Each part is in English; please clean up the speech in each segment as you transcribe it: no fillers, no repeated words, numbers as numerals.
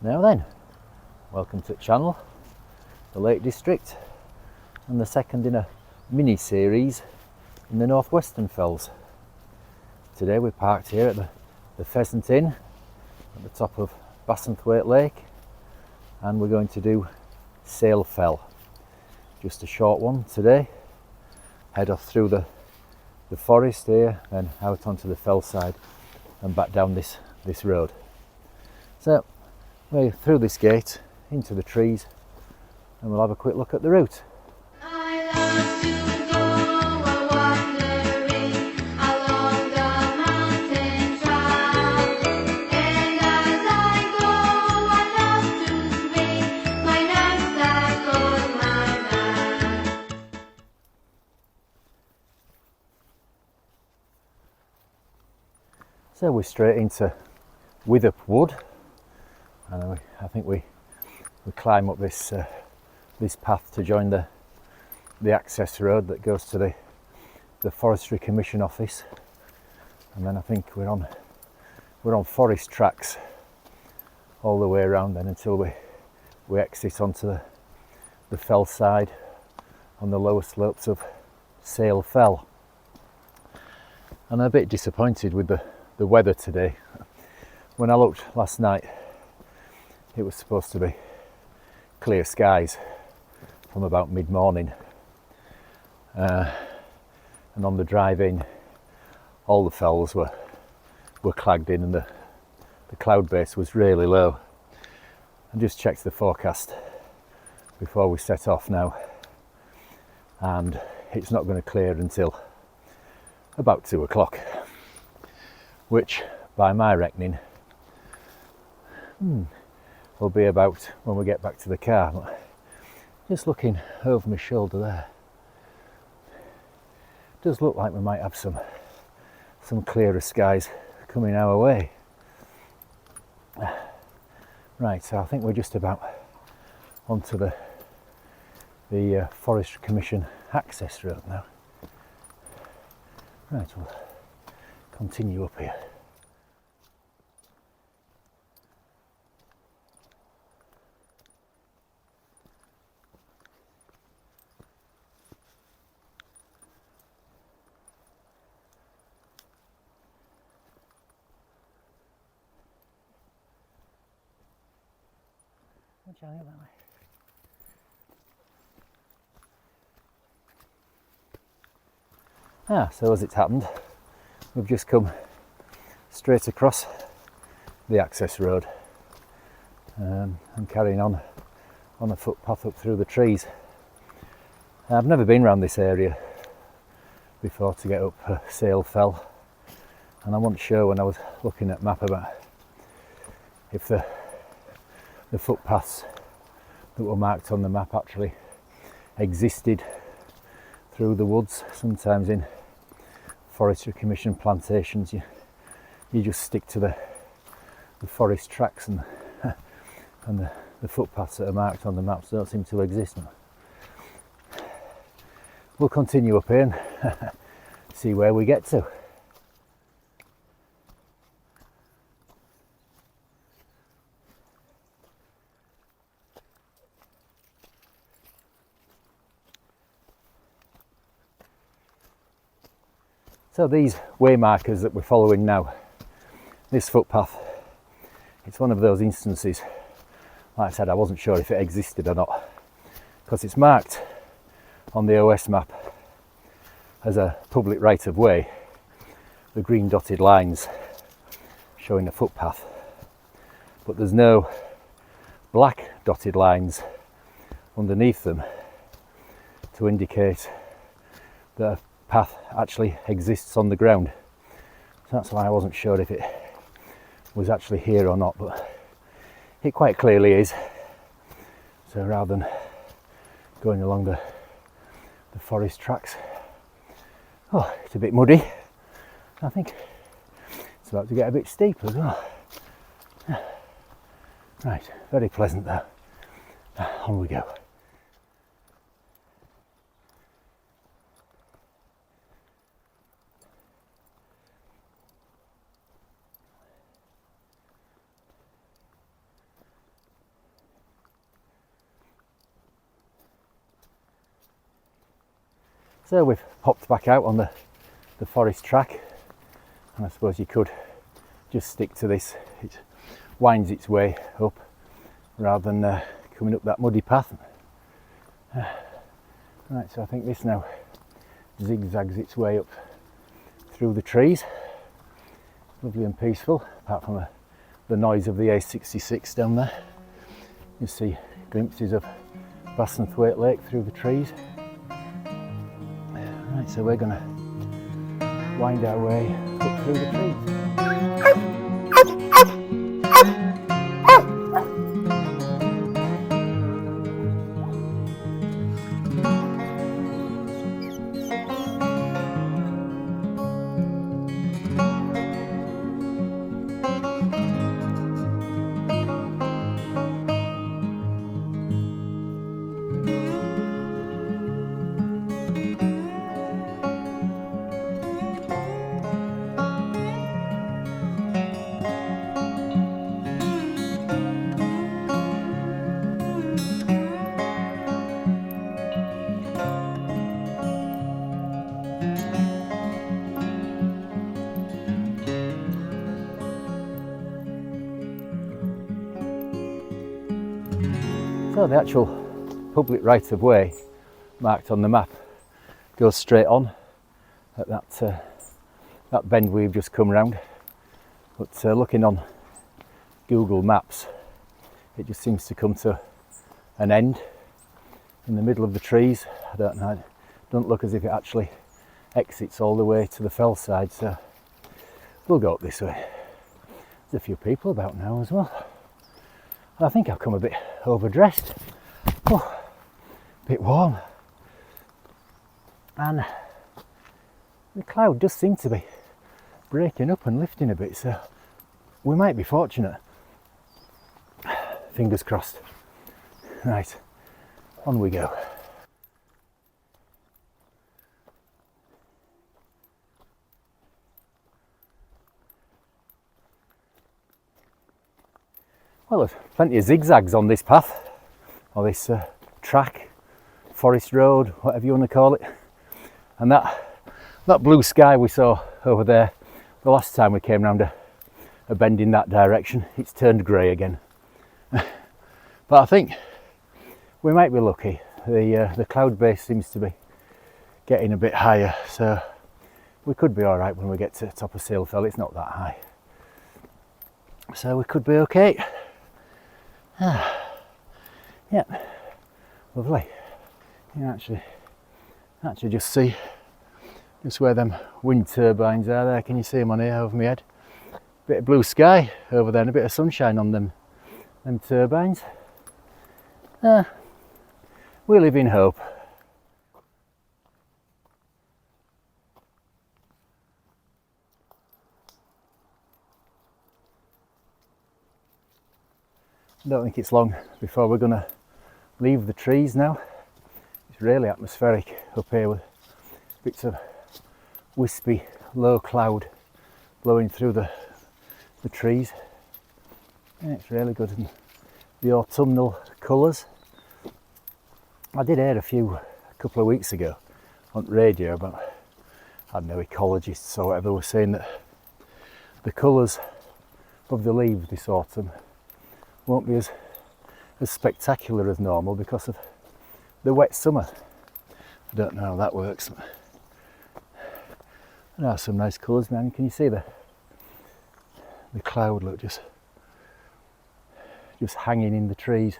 Now then, welcome to the channel, the Lake District, and the second in a mini-series in the northwestern fells. Today we're parked here at the Pheasant Inn at the top of Bassenthwaite Lake, and we're going to do Sail Fell. Just a short one today. Head off through the forest here, then out onto the Fellside and back down this road. So we're through this gate into the trees and we'll have a quick look at the route. So we're straight into Withup Wood, and I think we climb up this path to join the access road that goes to the Forestry Commission office, and then I think we're on forest tracks all the way around then until we exit onto the fell side on the lower slopes of Sail Fell. And I'm a bit disappointed with the weather today. When I looked last night, it was supposed to be clear skies from about mid-morning, and on the drive in all the fells were clagged in and the cloud base was really low. I just checked the forecast before we set off now, and it's not going to clear until about 2 o'clock, which by my reckoning will be about when we get back to the car. But just looking over my shoulder there, it does look like we might have some clearer skies coming our way. Right, so I think we're just about onto the Forestry Commission access road now. Right, we'll continue up here. So as it's happened, we've just come straight across the access road and carrying on a footpath up through the trees. I've never been around this area before to get up Sail Fell, and I wasn't sure when I was looking at map about if the footpaths that were marked on the map actually existed through the woods. Sometimes in Forestry Commission plantations you just stick to the forest tracks, and the footpaths that are marked on the maps don't seem to exist now. We'll continue up here and see where we get to. So these way markers that we're following now, this footpath, it's one of those instances, like I said, I wasn't sure if it existed or not, because it's marked on the OS map as a public right of way, the green dotted lines showing a footpath, but there's no black dotted lines underneath them to indicate that a path actually exists on the ground. So that's why I wasn't sure if it was actually here or not, but it quite clearly is. So rather than going along the forest tracks, oh, it's a bit muddy. I think it's about to get a bit steep as well. Right, very pleasant though. On we go. So we've popped back out on the forest track, and I suppose you could just stick to this. It winds its way up rather than coming up that muddy path. Right, so I think this now zigzags its way up through the trees. Lovely and peaceful, apart from the noise of the A66 down there. You see glimpses of Bassenthwaite Lake through the trees. Right, so we're going to wind our way up through the trees. So the actual public right of way marked on the map goes straight on at that bend we've just come round, but looking on Google Maps, it just seems to come to an end in the middle of the trees. I don't know, it doesn't look as if it actually exits all the way to the Fellside, so we'll go up this way. There's a few people about now as well. I think I've come a bit overdressed. Oh, a bit warm. And the cloud does seem to be breaking up and lifting a bit, so we might be fortunate. Fingers crossed. Right, on we go. Well, there's plenty of zigzags on this path, or this track, forest road, whatever you want to call it. And that blue sky we saw over there the last time we came round a bend in that direction, it's turned grey again. But I think we might be lucky. The cloud base seems to be getting a bit higher, so we could be all right when we get to the top of Salefell. It's not that high, so we could be okay. Yeah, lovely. You can actually just see just where them wind turbines are there. Can you see them on here over my head? Bit of blue sky over there and a bit of sunshine on them turbines. We live in hope. I don't think it's long before we're going to leave the trees now. It's really atmospheric up here with bits of wispy low cloud blowing through the trees. Yeah, it's really good. And the autumnal colours. I did hear a couple of weeks ago on radio about, I don't know, ecologists or whatever were saying that the colours of the leaves this autumn won't be as spectacular as normal because of the wet summer. I don't know how that works. There are some nice colours, man. Can you see the cloud look just hanging in the trees?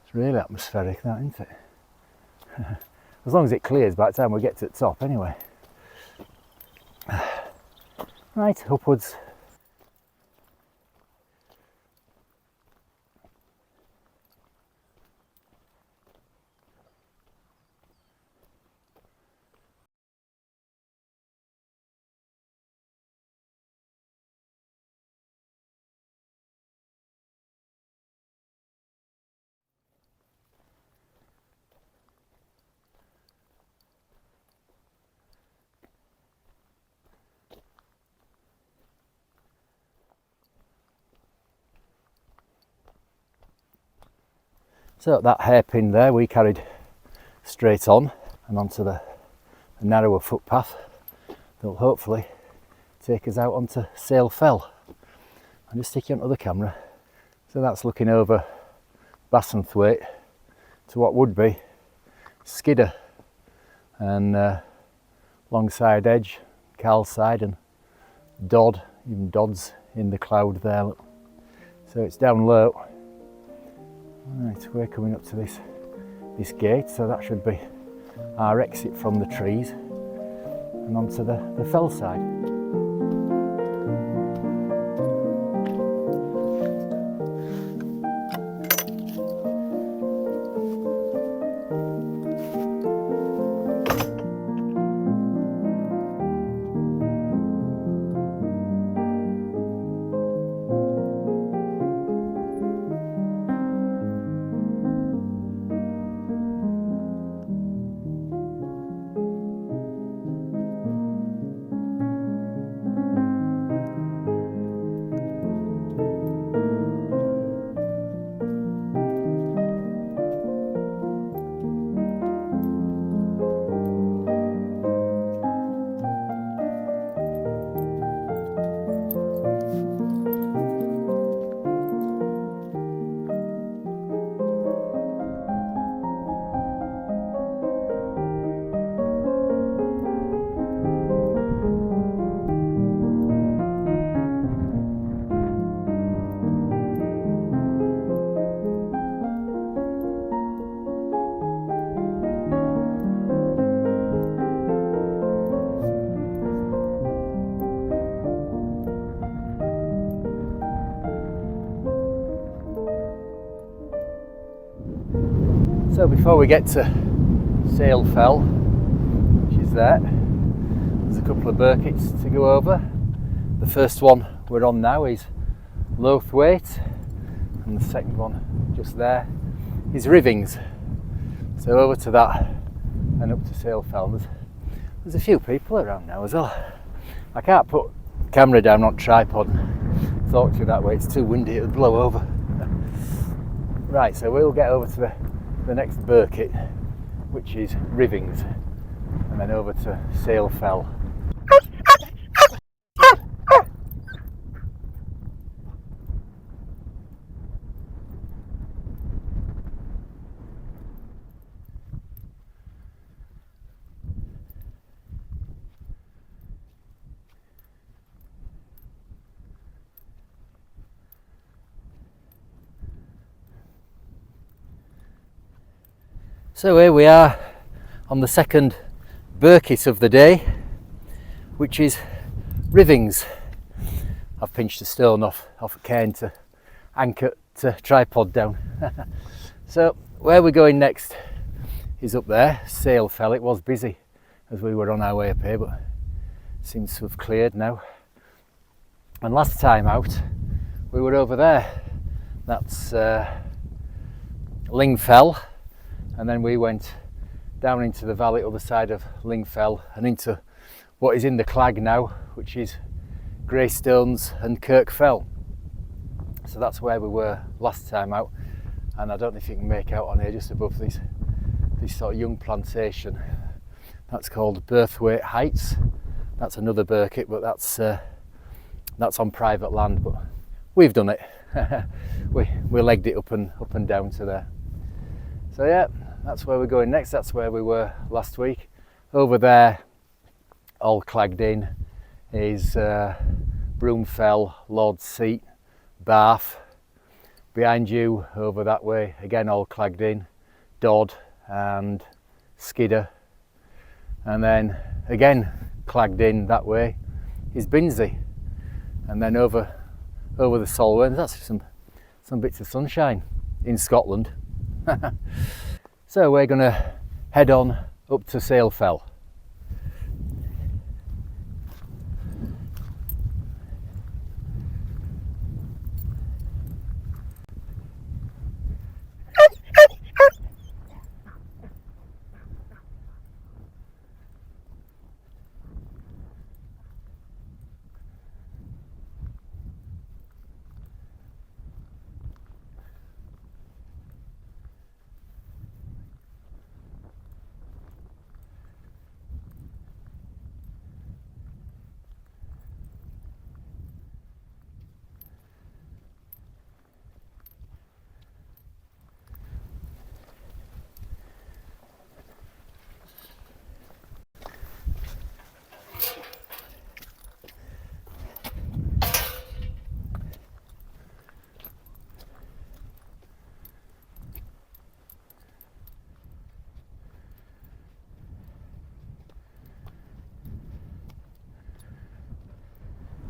It's really atmospheric, that, isn't it? As long as it clears by the time we get to the top, anyway. Right, upwards. So that hairpin there we carried straight on and onto the a narrower footpath that will hopefully take us out onto Sale Fell. I'll just stick it onto the camera. So that's looking over Bassenthwaite to what would be Skidder and Longside Edge, Fellside and Dodd, even Dodd's in the cloud there. Look. So it's down low. Right, we're coming up to this gate, so that should be our exit from the trees and onto the Fellside. So before we get to Sale Fell, which is there, there's a couple of Birketts to go over. The first one we're on now is Lothwaite, and the second one just there is Rivings. So over to that and up to Sale Fell. There's a few people around now as well. I can't put the camera down on tripod and talk to you that way, it's too windy, it would blow over. Right, so we'll get over to the next Birkett, which is Rivings, and then over to Sale Fell. So here we are on the second Birkett of the day, which is Rivings. I've pinched a stone off a cairn to anchor to tripod down. So where we're going next is up there, Sale Fell. It was busy as we were on our way up here, but seems to have cleared now. And last time out we were over there, that's Ling Fell. And then we went down into the valley other side of Ling Fell and into what is in the Clag now, which is Greystones and Kirk Fell. So that's where we were last time out, and I don't know if you can make out on here just above this sort of young plantation. That's called Birthwaite Heights. That's another Birkett, but that's on private land. But we've done it. we legged it up and down to there. So yeah, that's where we're going next. That's where we were last week. Over there, all clagged in, is Broomfell, Lord's Seat, Bath. Behind you, over that way, again all clagged in, Dodd and Skidder. And then again clagged in that way is Binsey. And then over the Solway, that's some bits of sunshine in Scotland. So we're going to head on up to Sale Fell.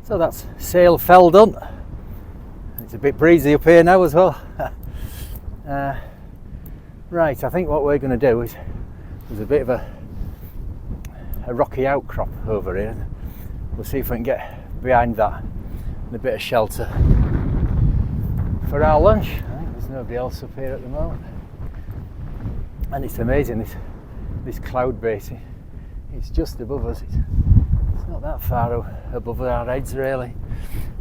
So that's Sale Fell done. It's a bit breezy up here now as well. Right, I think what we're going to do is, there's a bit of a rocky outcrop over here. We'll see if we can get behind that and a bit of shelter for our lunch. I think there's nobody else up here at the moment. And it's amazing, this cloud base, it's just above us. It's not that far above our heads really.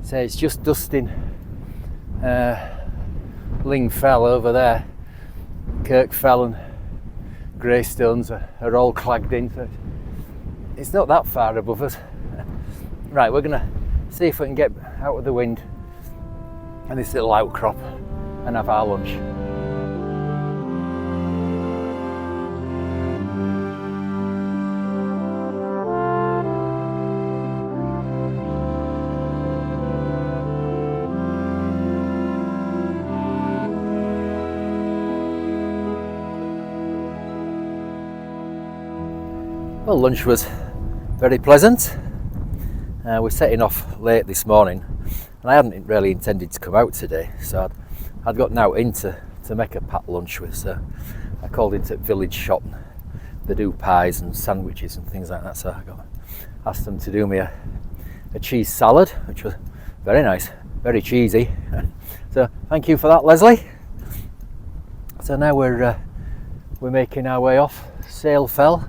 So it's just dusting Ling Fell over there. Kirk Fell and Greystones are all clagged in, so it's not that far above us. Right, we're going to see if we can get out of the wind and this little outcrop and have our lunch. Well, lunch was very pleasant. We're setting off late this morning, and I hadn't really intended to come out today, so I'd gotten out in to make a packed lunch with. So I called into the village shop. They do pies and sandwiches and things like that, so I asked them to do me a cheese salad, which was very nice, very cheesy. So thank you for that, Leslie. So now we're making our way off Sale Fell.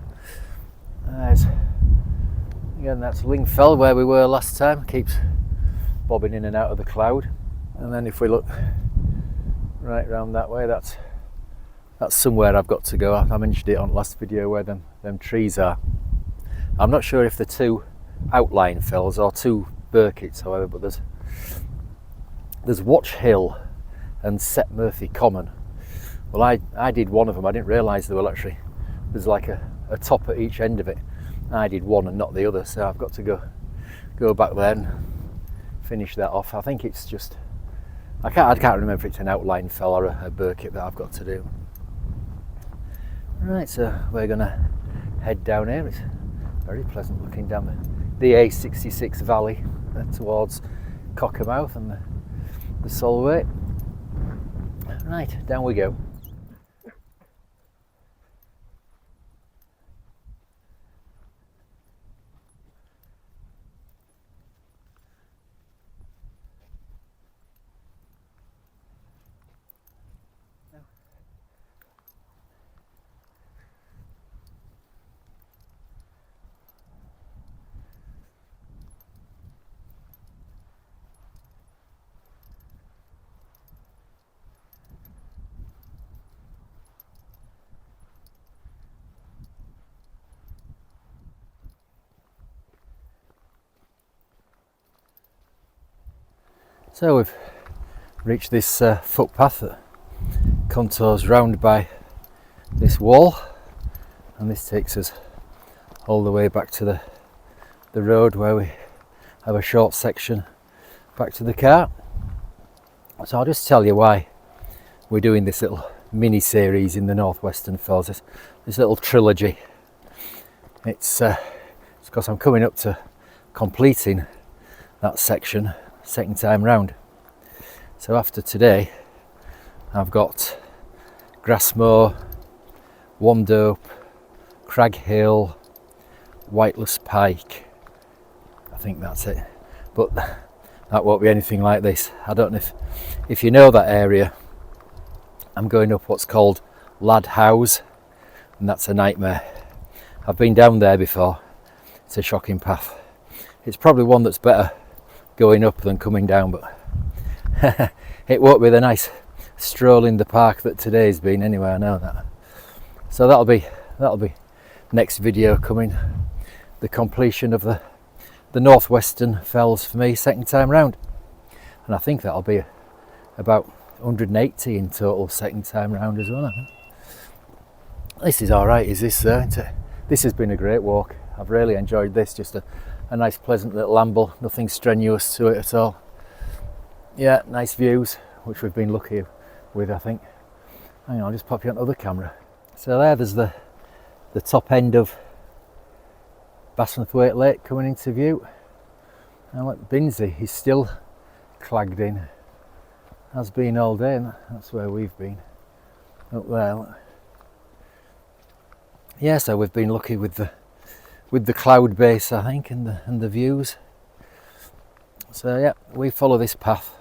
Again, that's Ling Fell where we were last time. Keeps bobbing in and out of the cloud. And then if we look right round that way, that's somewhere I've got to go. I mentioned it on last video where them trees are. I'm not sure if they're two outlying fells or two Birketts, however, but there's Watch Hill and Set Murphy Common. Well, I did one of them. I didn't realise there's like a top at each end of it. I did one and not the other, so I've got to go back there and finish that off. I think it's just I can't remember if it's an outlying fell or a Birkett that I've got to do. Right, so we're gonna head down here. It's very pleasant looking down the A66 valley towards Cockermouth and the Solway. Right, down we go. So we've reached this footpath that contours round by this wall, and this takes us all the way back to the road where we have a short section back to the car. So I'll just tell you why we're doing this little mini series in the Northwestern Fells, this little trilogy. It's because I'm coming up to completing that section second time round. So after today I've got Grassmoor, Wamdope, Crag Hill, Whiteless Pike. I think that's it, but that won't be anything like this. I don't know if you know that area. I'm going up what's called Lad House, and that's a nightmare. I've been down there before. It's a shocking path. It's probably one that's better going up than coming down, but it won't be the nice stroll in the park that today's been anyway, I know that. So that'll be next video coming, the completion of the Northwestern Fells for me second time round, and I think that'll be about 180 in total second time round as well, I think. This is alright, is this isn't it? This has been a great walk. I've really enjoyed this, just a nice pleasant little amble, nothing strenuous to it at all. Yeah, nice views, which we've been lucky with, I think. Hang on, I'll just pop you onto the camera. So there's the top end of Bassenthwaite Lake coming into view, Now at Binsey is still clagged in, has been all day, and that's where we've been, up there. Yeah, so we've been lucky with the cloud base, I think, and the views. So yeah, we follow this path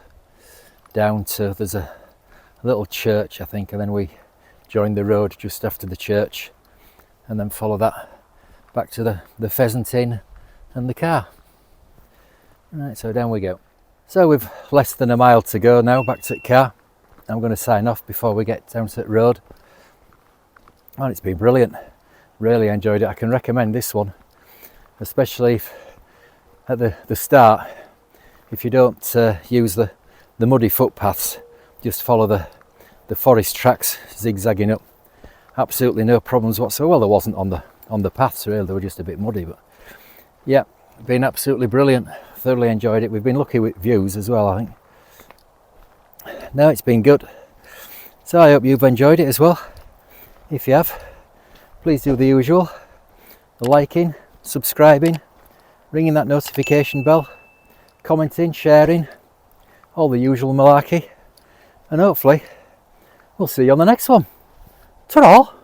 down to, there's a little church I think, and then we join the road just after the church and then follow that back to the Pheasant Inn and the car. Right, so down we go. So we've less than a mile to go now back to the car. I'm going to sign off before we get down to the road. And it's been brilliant, really enjoyed it. I can recommend this one, especially if, at the start, if you don't use the muddy footpaths, just follow the forest tracks zigzagging up. Absolutely no problems whatsoever. Well, there wasn't on the paths really, they were just a bit muddy, but yeah, been absolutely brilliant. Thoroughly enjoyed it. We've been lucky with views as well, I think. No, it's been good. So I hope you've enjoyed it as well. If you have, please do the usual, liking, subscribing, ringing that notification bell, commenting, sharing, all the usual malarkey, and hopefully we'll see you on the next one. Ta-ra!